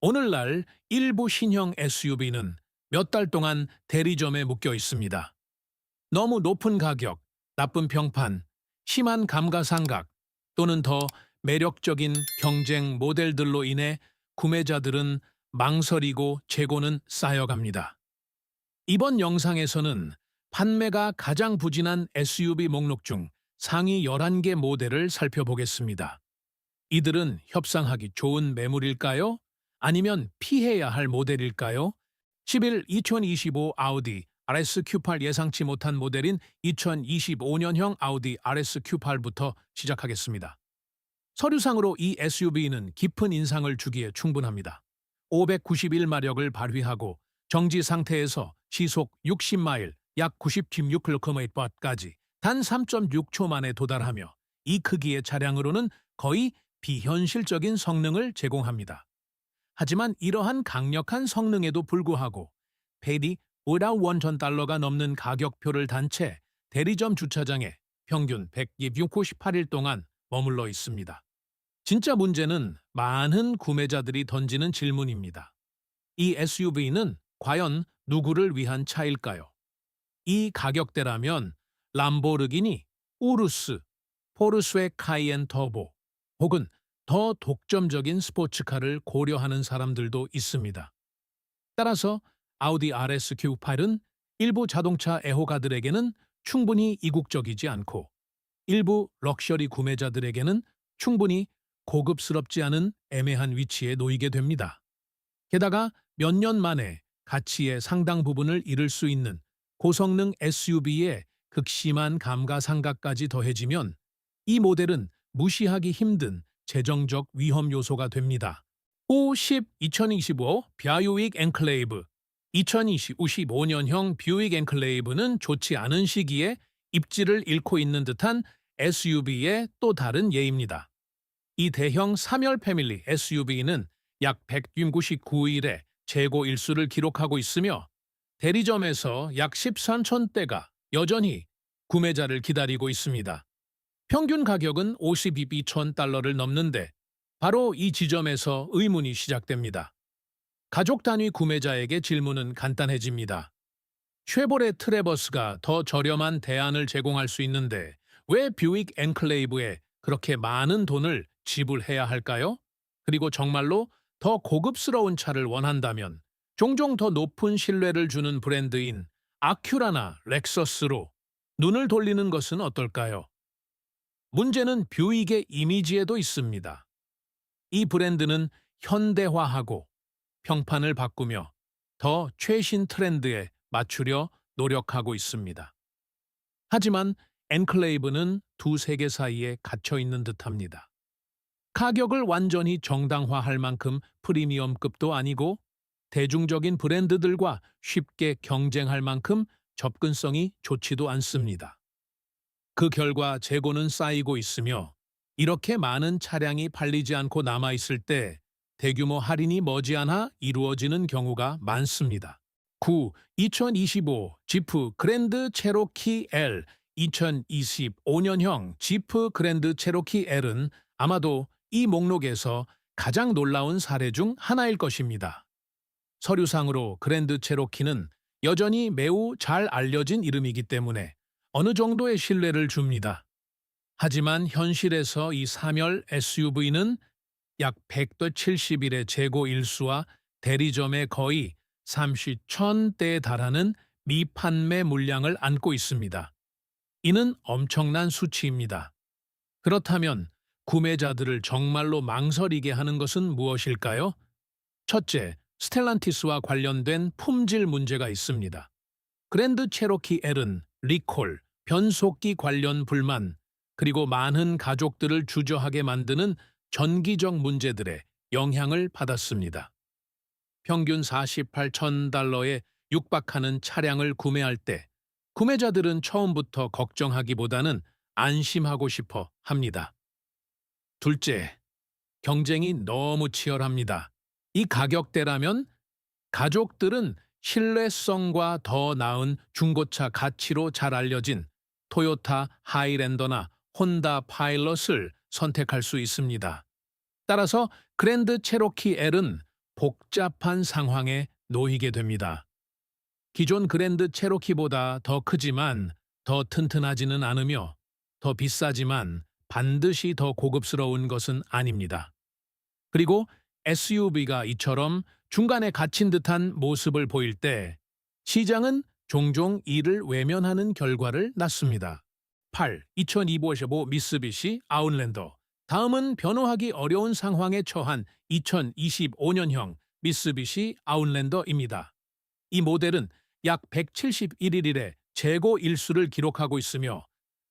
오늘날 일부 신형 SUV는 몇 달 동안 대리점에 묶여 있습니다. 너무 높은 가격, 나쁜 평판, 심한 감가상각 또는 더 매력적인 경쟁 모델들로 인해 구매자들은 망설이고 재고는 쌓여갑니다. 이번 영상에서는 판매가 가장 부진한 SUV 목록 중 상위 11개 모델을 살펴보겠습니다. 이들은 협상하기 좋은 매물일까요? 아니면 피해야 할 모델일까요? 10일 2025 아우디 RSQ8 예상치 못한 모델인 2025년형 아우디 RSQ8부터 시작하겠습니다. 서류상으로 이 SUV는 깊은 인상을 주기에 충분합니다. 591마력을 발휘하고 정지 상태에서 시속 60마일, 약 96km/h까지 단 3.6초 만에 도달하며 이 크기의 차량으로는 거의 비현실적인 성능을 제공합니다. 하지만 이러한 강력한 성능에도 불구하고 페이디 5,000원 넘는 가격표를 단 채 대리점 주차장에 평균 168일 동안 머물러 있습니다. 진짜 문제는 많은 구매자들이 던지는 질문입니다. 이 SUV는 과연 누구를 위한 차일까요? 이 가격대라면 람보르기니, 우루스, 포르쉐 카이엔 터보 혹은 더 독점적인 스포츠카를 고려하는 사람들도 있습니다. 따라서 아우디 RSQ8은 일부 자동차 애호가들에게는 충분히 이국적이지 않고 일부 럭셔리 구매자들에게는 충분히 고급스럽지 않은 애매한 위치에 놓이게 됩니다. 게다가 몇 년 만에 가치의 상당 부분을 잃을 수 있는 고성능 SUV의 극심한 감가상각까지 더해지면 이 모델은 무시하기 힘든 재정적 위험 요소가 됩니다. 2025 뷰익 엔클레이브 2025년형 뷰익 엔클레이브는 좋지 않은 시기에 입지를 잃고 있는 듯한 SUV의 또 다른 예입니다. 이 대형 3열 패밀리 SUV는 약 199일의 재고 일수를 기록하고 있으며 대리점에서 약 13,000대가 여전히 구매자를 기다리고 있습니다. 평균 가격은 52,000달러를 넘는데 바로 이 지점에서 의문이 시작됩니다. 가족 단위 구매자에게 질문은 간단해집니다. 쉐보레 트래버스가 더 저렴한 대안을 제공할 수 있는데 왜 뷰익 엔클레이브에 그렇게 많은 돈을 지불해야 할까요? 그리고 정말로 더 고급스러운 차를 원한다면 종종 더 높은 신뢰를 주는 브랜드인 아큐라나 렉서스로 눈을 돌리는 것은 어떨까요? 문제는 뷰익의 이미지에도 있습니다. 이 브랜드는 현대화하고 평판을 바꾸며 더 최신 트렌드에 맞추려 노력하고 있습니다. 하지만 엔클레이브는 두 세계 사이에 갇혀 있는 듯합니다. 가격을 완전히 정당화할 만큼 프리미엄급도 아니고 대중적인 브랜드들과 쉽게 경쟁할 만큼 접근성이 좋지도 않습니다. 그 결과 재고는 쌓이고 있으며 이렇게 많은 차량이 팔리지 않고 남아있을 때 대규모 할인이 머지않아 이루어지는 경우가 많습니다. 2025 지프 그랜드 체로키 L 2025년형 지프 그랜드 체로키 L은 아마도 이 목록에서 가장 놀라운 사례 중 하나일 것입니다. 서류상으로 그랜드 체로키는 여전히 매우 잘 알려진 이름이기 때문에 어느 정도의 신뢰를 줍니다. 하지만 현실에서 이 3열 SUV는 약 100대 70일의 재고 일수와 대리점의 거의 30,000대에 달하는 미판매 물량을 안고 있습니다. 이는 엄청난 수치입니다. 그렇다면 구매자들을 정말로 망설이게 하는 것은 무엇일까요? 첫째, 스텔란티스와 관련된 품질 문제가 있습니다. 그랜드 체로키 L은 리콜, 변속기 관련 불만, 그리고 많은 가족들을 주저하게 만드는 전기적 문제들에 영향을 받았습니다. 평균 48,000달러에 육박하는 차량을 구매할 때 구매자들은 처음부터 걱정하기보다는 안심하고 싶어 합니다. 둘째, 경쟁이 너무 치열합니다. 이 가격대라면 가족들은 신뢰성과 더 나은 중고차 가치로 잘 알려진 토요타 하이랜더나 혼다 파일럿을 선택할 수 있습니다. 따라서 그랜드 체로키 L은 복잡한 상황에 놓이게 됩니다. 기존 그랜드 체로키보다 더 크지만 더 튼튼하지는 않으며 더 비싸지만 반드시 더 고급스러운 것은 아닙니다. 그리고 SUV가 이처럼 중간에 갇힌 듯한 모습을 보일 때 시장은 종종 이를 외면하는 결과를 낳습니다. 8. 2025 미쓰비시 아웃랜더. 다음은 변호하기 어려운 상황에 처한 2025년형 미쓰비시 아웃랜더입니다. 이 모델은 약 171일에 재고 일수를 기록하고 있으며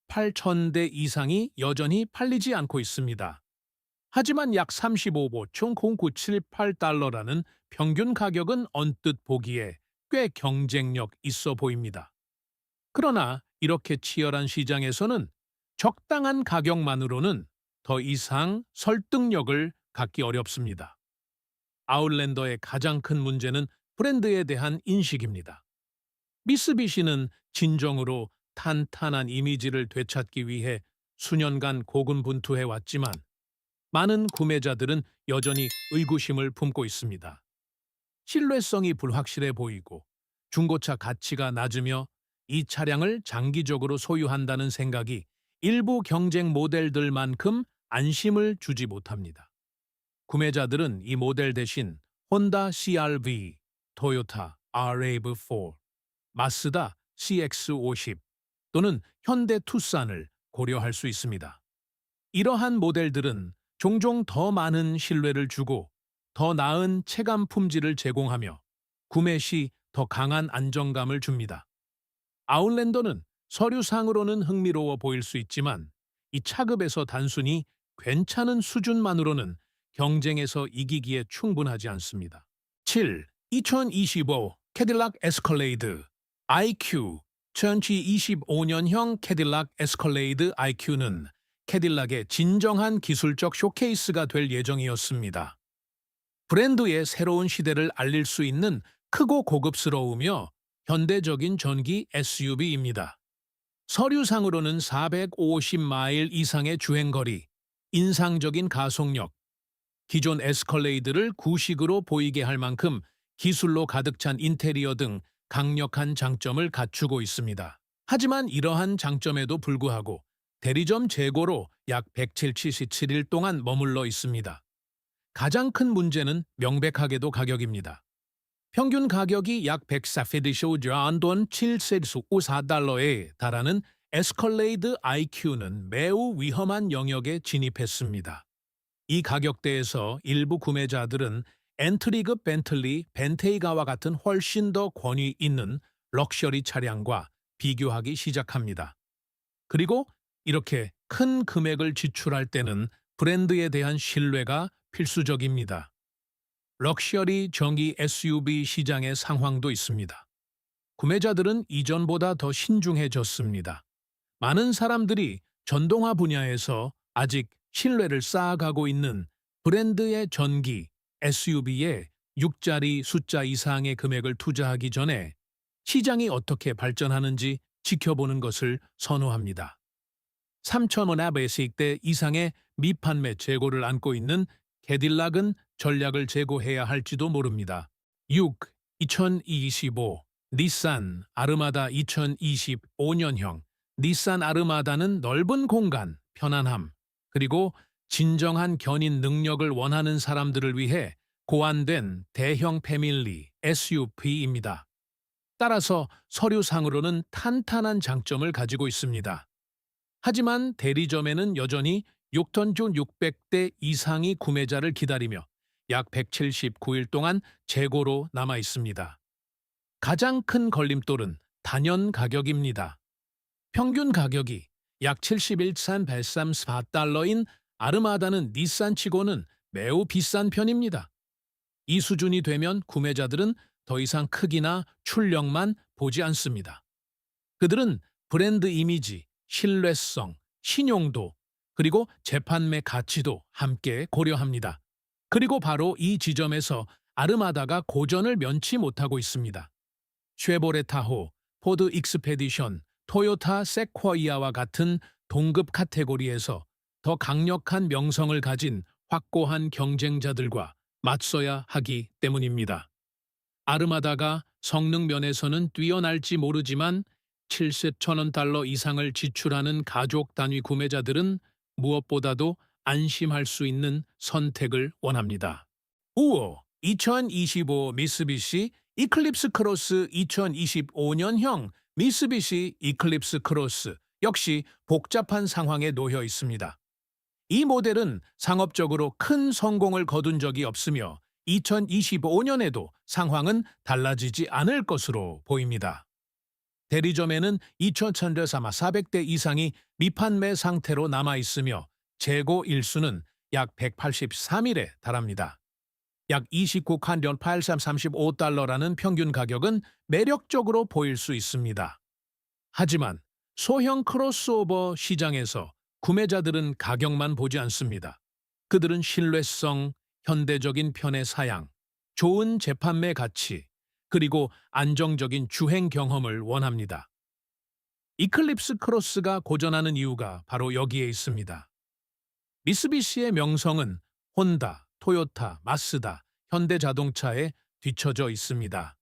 8,000대 이상이 여전히 팔리지 않고 있습니다. 하지만 약 35보 총 0978달러라는 평균 가격은 언뜻 보기에 꽤 경쟁력 있어 보입니다. 그러나 이렇게 치열한 시장에서는 적당한 가격만으로는 더 이상 설득력을 갖기 어렵습니다. 아웃랜더의 가장 큰 문제는 브랜드에 대한 인식입니다. 미쓰비시는 진정으로 탄탄한 이미지를 되찾기 위해 수년간 고군분투해 왔지만 많은 구매자들은 여전히 의구심을 품고 있습니다. 신뢰성이 불확실해 보이고 중고차 가치가 낮으며 이 차량을 장기적으로 소유한다는 생각이 일부 경쟁 모델들만큼 안심을 주지 못합니다. 구매자들은 이 모델 대신 혼다 CR-V, 토요타 RAV4, 마쓰다 CX-50 또는 현대 투싼을 고려할 수 있습니다. 이러한 모델들은 종종 더 많은 신뢰를 주고 더 나은 체감 품질을 제공하며 구매 시 더 강한 안정감을 줍니다. 아웃랜더는 서류상으로는 흥미로워 보일 수 있지만 이 차급에서 단순히 괜찮은 수준만으로는 경쟁에서 이기기에 충분하지 않습니다. 7. 2025 캐딜락 에스컬레이드 IQ 2025년형 캐딜락 에스컬레이드 IQ는 캐딜락의 진정한 기술적 쇼케이스가 될 예정이었습니다. 브랜드의 새로운 시대를 알릴 수 있는 크고 고급스러우며 현대적인 전기 SUV입니다. 서류상으로는 450마일 이상의 주행거리, 인상적인 가속력, 기존 에스컬레이드를 구식으로 보이게 할 만큼 기술로 가득 찬 인테리어 등 강력한 장점을 갖추고 있습니다. 하지만 이러한 장점에도 불구하고 대리점 재고로 약 177일 동안 머물러 있습니다. 가장 큰 문제는 명백하게도 가격입니다. 평균 가격이 약 144돈 7.4달러에 달하는 에스컬레이드 IQ는 매우 위험한 영역에 진입했습니다. 이 가격대에서 일부 구매자들은 엔트리급 벤틀리, 벤테이가와 같은 훨씬 더 권위 있는 럭셔리 차량과 비교하기 시작합니다. 그리고 이렇게 큰 금액을 지출할 때는 브랜드에 대한 신뢰가 필수적입니다. 럭셔리 전기 SUV 시장의 상황도 있습니다. 구매자들은 이전보다 더 신중해졌습니다. 많은 사람들이 전동화 분야에서 아직 신뢰를 쌓아가고 있는 브랜드의 전기 SUV에 6자리 숫자 이상의 금액을 투자하기 전에 시장이 어떻게 발전하는지 지켜보는 것을 선호합니다. 3,000원 베이식대 이상의 미판매 재고를 안고 있는 캐딜락은 전략을 재고해야 할지도 모릅니다. 6. 2025 닛산 아르마다 2025년형 닛산 아르마다는 넓은 공간, 편안함, 그리고 진정한 견인 능력을 원하는 사람들을 위해 고안된 대형 패밀리 SUV입니다. 따라서 서류상으로는 탄탄한 장점을 가지고 있습니다. 하지만 대리점에는 여전히 6톤 중 600대 이상이 구매자를 기다리며 약 179일 동안 재고로 남아 있습니다. 가장 큰 걸림돌은 단연 가격입니다. 평균 가격이 약 71,134달러인 아르마다는 닛산치고는 매우 비싼 편입니다. 이 수준이 되면 구매자들은 더 이상 크기나 출력만 보지 않습니다. 그들은 브랜드 이미지, 신뢰성, 신용도, 그리고 재판매 가치도 함께 고려합니다. 그리고 바로 이 지점에서 아르마다가 고전을 면치 못하고 있습니다. 쉐보레 타호, 포드 익스페디션, 토요타 세쿼이아와 같은 동급 카테고리에서 더 강력한 명성을 가진 확고한 경쟁자들과 맞서야 하기 때문입니다. 아르마다가 성능 면에서는 뛰어날지 모르지만 7억 달러 이상을 지출하는 가족 단위 구매자들은 무엇보다도 안심할 수 있는 선택을 원합니다. 5. 2025 미쓰비시 이클립스 크로스 2025년형 미쓰비시 이클립스 크로스 역시 복잡한 상황에 놓여 있습니다. 이 모델은 상업적으로 큰 성공을 거둔 적이 없으며 2025년에도 상황은 달라지지 않을 것으로 보입니다. 대리점에는 2,400대 이상이 미판매 상태로 남아있으며 재고 일수는 약 183일에 달합니다. 약 29칸 835달러라는 평균 가격은 매력적으로 보일 수 있습니다. 하지만 소형 크로스오버 시장에서 구매자들은 가격만 보지 않습니다. 그들은 신뢰성, 현대적인 편의 사양, 좋은 재판매 가치, 그리고 안정적인 주행 경험을 원합니다. 이클립스 크로스가 고전하는 이유가 바로 여기에 있습니다. 미쓰비시의 명성은 혼다, 토요타, 마쓰다, 현대자동차에 뒤처져 있습니다.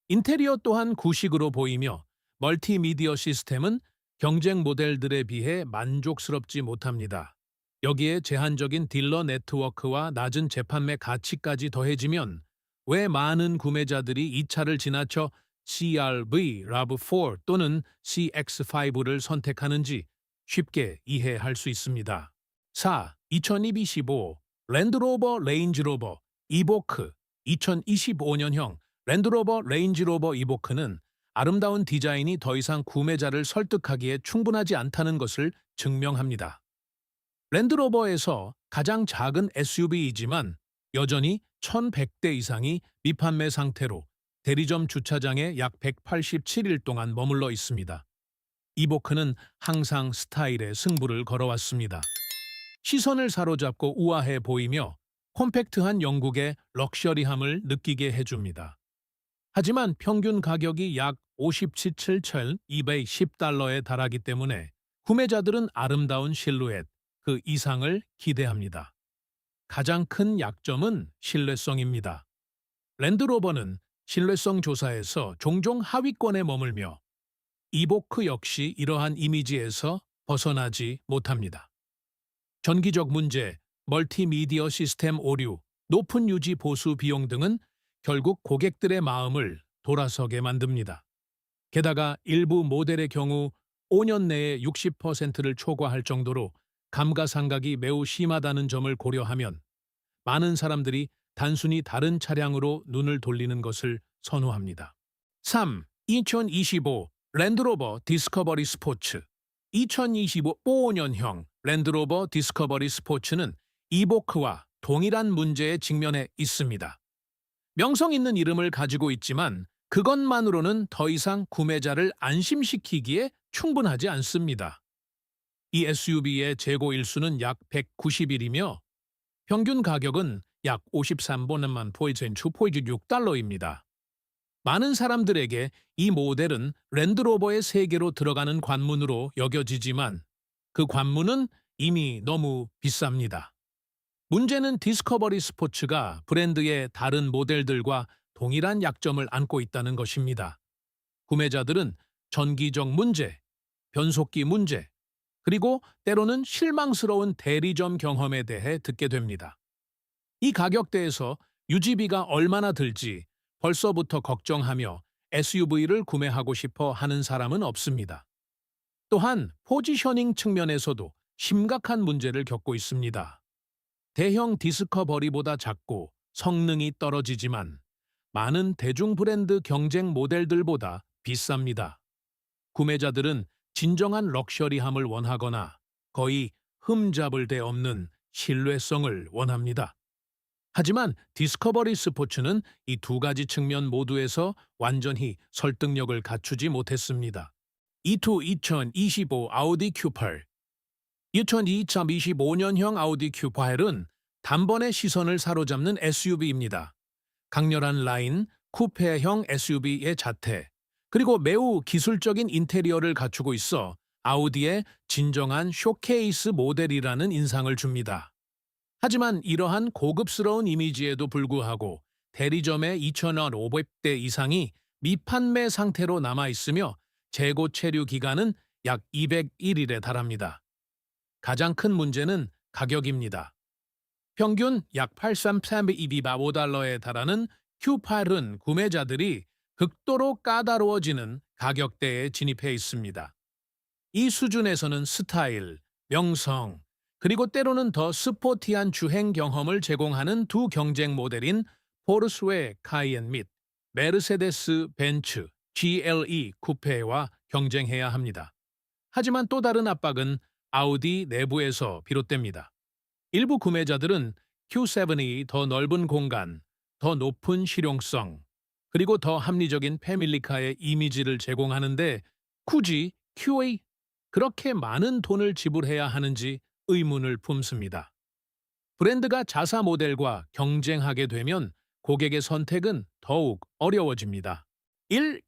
인테리어 또한 구식으로 보이며 멀티미디어 시스템은 경쟁 모델들에 비해 만족스럽지 못합니다. 여기에 제한적인 딜러 네트워크와 낮은 재판매 가치까지 더해지면 왜 많은 구매자들이 이 차를 지나쳐 CR-V, RAV4 또는 CX5를 선택하는지 쉽게 이해할 수 있습니다. 4. 2025 랜드로버 레인지로버 이보크 2025년형 랜드로버 레인지로버 이보크는 아름다운 디자인이 더 이상 구매자를 설득하기에 충분하지 않다는 것을 증명합니다. 랜드로버에서 가장 작은 SUV이지만 여전히 1,100대 이상이 미판매 상태로 대리점 주차장에 약 187일 동안 머물러 있습니다. 이보크는 항상 스타일의 승부를 걸어왔습니다. 시선을 사로잡고 우아해 보이며 콤팩트한 영국의 럭셔리함을 느끼게 해줍니다. 하지만 평균 가격이 약 57,210달러에 달하기 때문에 구매자들은 아름다운 실루엣, 그 이상을 기대합니다. 가장 큰 약점은 신뢰성입니다. 랜드로버는 신뢰성 조사에서 종종 하위권에 머물며 이보크 역시 이러한 이미지에서 벗어나지 못합니다. 전기적 문제, 멀티미디어 시스템 오류, 높은 유지 보수 비용 등은 결국 고객들의 마음을 돌아서게 만듭니다. 게다가 일부 모델의 경우 5년 내에 60%를 초과할 정도로 감가상각이 매우 심하다는 점을 고려하면 많은 사람들이 단순히 다른 차량으로 눈을 돌리는 것을 선호합니다. 3. 2025 랜드로버 디스커버리 스포츠 2025년형 랜드로버 디스커버리 스포츠는 이보크와 동일한 문제에 직면해 있습니다. 명성 있는 이름을 가지고 있지만 그것만으로는 더 이상 구매자를 안심시키기에 충분하지 않습니다. 이 SUV의 재고 일수는 약 190일이며 평균 가격은 약 53만 포인트 2.6달러입니다. 많은 사람들에게 이 모델은 랜드로버의 세계로 들어가는 관문으로 여겨지지만 그 관문은 이미 너무 비쌉니다. 문제는 디스커버리 스포츠가 브랜드의 다른 모델들과 동일한 약점을 안고 있다는 것입니다. 구매자들은 전기적 문제, 변속기 문제, 그리고 때로는 실망스러운 대리점 경험에 대해 듣게 됩니다. 이 가격대에서 유지비가 얼마나 들지 벌써부터 걱정하며 SUV를 구매하고 싶어 하는 사람은 없습니다. 또한 포지셔닝 측면에서도 심각한 문제를 겪고 있습니다. 대형 디스커버리보다 작고 성능이 떨어지지만 많은 대중 브랜드 경쟁 모델들보다 비쌉니다. 구매자들은 진정한 럭셔리함을 원하거나 거의 흠잡을 데 없는 신뢰성을 원합니다. 하지만 디스커버리 스포츠는 이 두 가지 측면 모두에서 완전히 설득력을 갖추지 못했습니다. E2 2025 아우디 Q8 2025년형 아우디 Q8은 단번에 시선을 사로잡는 SUV입니다. 강렬한 라인, 쿠페형 SUV의 자태, 그리고 매우 기술적인 인테리어를 갖추고 있어 아우디의 진정한 쇼케이스 모델이라는 인상을 줍니다. 하지만 이러한 고급스러운 이미지에도 불구하고 대리점에 2,500대 이상이 미판매 상태로 남아 있으며 재고 체류 기간은 약 201일에 달합니다. 가장 큰 문제는 가격입니다. 평균 약 83.225달러에 달하는 Q8은 구매자들이 극도로 까다로워지는 가격대에 진입해 있습니다. 이 수준에서는 스타일, 명성, 그리고 때로는 더 스포티한 주행 경험을 제공하는 두 경쟁 모델인 포르쉐 카이엔 및 메르세데스 벤츠 GLE 쿠페와 경쟁해야 합니다. 하지만 또 다른 압박은 아우디 내부에서 비롯됩니다. 일부 구매자들은 Q7이 더 넓은 공간, 더 높은 실용성, 그리고 더 합리적인 패밀리카의 이미지를 제공하는데 굳이 Q에 그렇게 많은 돈을 지불해야 하는지 의문을 품습니다. 브랜드가 자사 모델과 경쟁하게 되면 고객의 선택은 더욱 어려워집니다.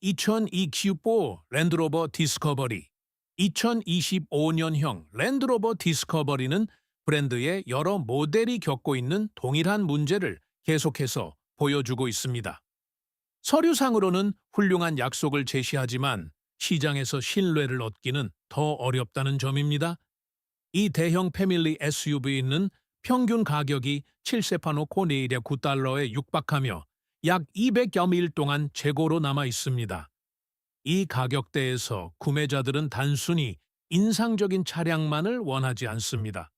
2002 Q4 랜드로버 디스커버리 2025년형 랜드로버 디스커버리는 브랜드의 여러 모델이 겪고 있는 동일한 문제를 계속해서 보여주고 있습니다. 서류상으로는 훌륭한 약속을 제시하지만 시장에서 신뢰를 얻기는 더 어렵다는 점입니다. 이 대형 패밀리 SUV는 평균 가격이 7세파 놓고 내일의 9달러에 육박하며 약 200여 일 동안 재고로 남아 있습니다. 이 가격대에서 구매자들은 단순히 인상적인 차량만을 원하지 않습니다.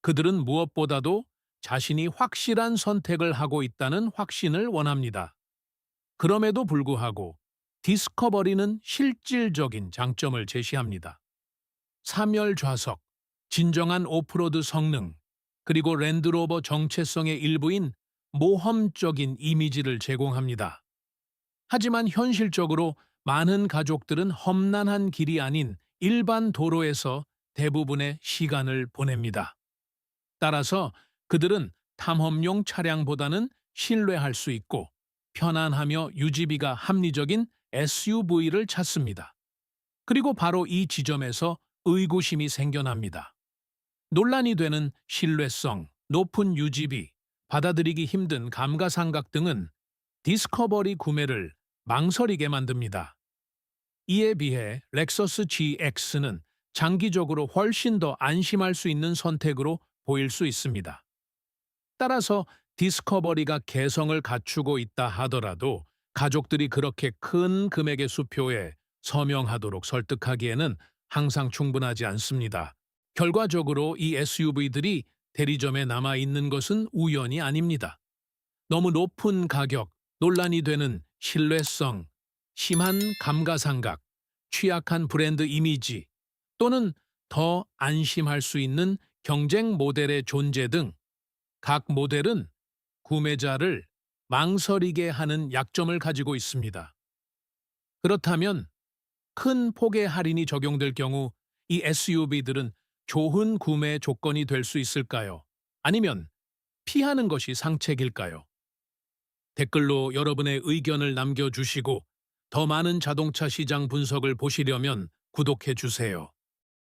그들은 무엇보다도 자신이 확실한 선택을 하고 있다는 확신을 원합니다. 그럼에도 불구하고 디스커버리는 실질적인 장점을 제시합니다. 3열 좌석, 진정한 오프로드 성능, 그리고 랜드로버 정체성의 일부인 모험적인 이미지를 제공합니다. 하지만 현실적으로 많은 가족들은 험난한 길이 아닌 일반 도로에서 대부분의 시간을 보냅니다. 따라서 그들은 탐험용 차량보다는 신뢰할 수 있고 편안하며 유지비가 합리적인 SUV를 찾습니다. 그리고 바로 이 지점에서 의구심이 생겨납니다. 논란이 되는 신뢰성, 높은 유지비, 받아들이기 힘든 감가상각 등은 디스커버리 구매를 망설이게 만듭니다. 이에 비해 렉서스 GX는 장기적으로 훨씬 더 안심할 수 있는 선택으로 보일 수 있습니다. 따라서 디스커버리가 개성을 갖추고 있다 하더라도 가족들이 그렇게 큰 금액의 수표에 서명하도록 설득하기에는 항상 충분하지 않습니다. 결과적으로 이 SUV들이 대리점에 남아 있는 것은 우연이 아닙니다. 너무 높은 가격, 논란이 되는 신뢰성, 심한 감가상각, 취약한 브랜드 이미지, 또는 더 안심할 수 있는 경쟁 모델의 존재 등 각 모델은 구매자를 망설이게 하는 약점을 가지고 있습니다. 그렇다면 큰 폭의 할인이 적용될 경우 이 SUV들은 좋은 구매 조건이 될 수 있을까요? 아니면 피하는 것이 상책일까요? 댓글로 여러분의 의견을 남겨주시고 더 많은 자동차 시장 분석을 보시려면 구독해 주세요.